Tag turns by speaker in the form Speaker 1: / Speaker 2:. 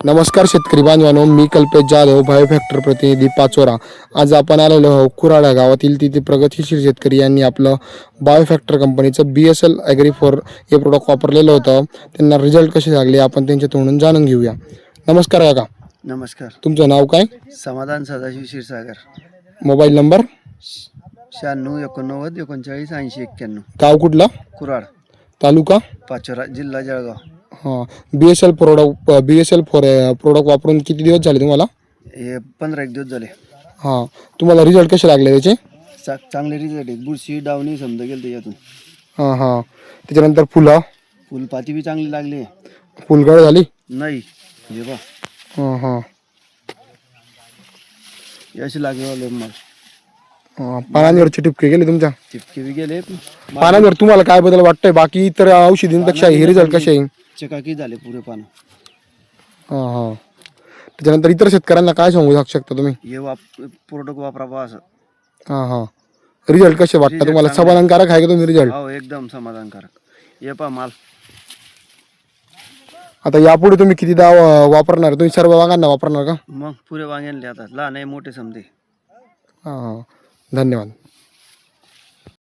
Speaker 1: नमस्कार शेतकरी बांधवांनो, मी कल्पेश जाधव, बायोफॅक्टर प्रतिनिधी पाचोरा. आज आपण आलेलो आहोत कुराडा गावातील. तिथे प्रगतीशील शेतकरी यांनी आपलं बायोफॅक्टर कंपनीचं BSL ॲग्री4 हे प्रोडक्ट वापरलेलं होतं. त्यांना रिझल्ट कसे लागले आपण त्यांच्या तोंडून जाणून घेऊया. नमस्कार काका.
Speaker 2: नमस्कार.
Speaker 1: तुमचं नाव काय?
Speaker 2: समाधान सदाशिव क्षीरसागर.
Speaker 1: Mobile number?
Speaker 2: 96 89 39 80 91.
Speaker 1: गाव कुठलं?
Speaker 2: कुराड,
Speaker 1: तालुका?
Speaker 2: पाचोरा, जिल्हा जळगाव.
Speaker 1: हां. BSL प्रोडक्ट वापरून किती दिवस झाले तुम्हाला?
Speaker 2: हे 15 एक दिवस झाले.
Speaker 1: हां. तुम्हाला रिझल्ट कसे लागले त्याचे?
Speaker 2: चांगले रिझल्ट आहेत. बुरशी डावणी समजा गेलं त्याच्यातून.
Speaker 1: हां हां. त्याच्यानंतर फुलं?
Speaker 2: फुलपाती बी चांगली लागली.
Speaker 1: फुलगळ झाली?
Speaker 2: नाही हे बा
Speaker 1: हां हां.
Speaker 2: अशी लागले मग
Speaker 1: पानांवरचे टिपके गेले तुमच्या?
Speaker 2: टिपके बी गेले.
Speaker 1: पानांवर तुम्हाला काय बदल वाटतंय बाकी इतर औषधींपेक्षा हे रिझल्ट कसे आहे?
Speaker 2: चकाकी झाले पुरे पानं.
Speaker 1: हां हां. त्याच्यानंतर इतर शेतकऱ्यांना काय सांगू शकता तुम्ही?
Speaker 2: हे प्रोडक्ट वापरावा असं.
Speaker 1: हां हां. रिझल्ट कसे वाटतं तुम्हाला? समाधानकारक आहे का तुम्ही रिझल्ट?
Speaker 2: हो, एकदम समाधानकारक. हे पा माल.
Speaker 1: आता यापुढे तुम्ही कितीदा वापरणार? तुम्ही सर्व वांगांना वापरणार का?
Speaker 2: मग पुरे वांग्यांले आता लहान आहे मोठे समजे.
Speaker 1: हां हां. धन्यवाद.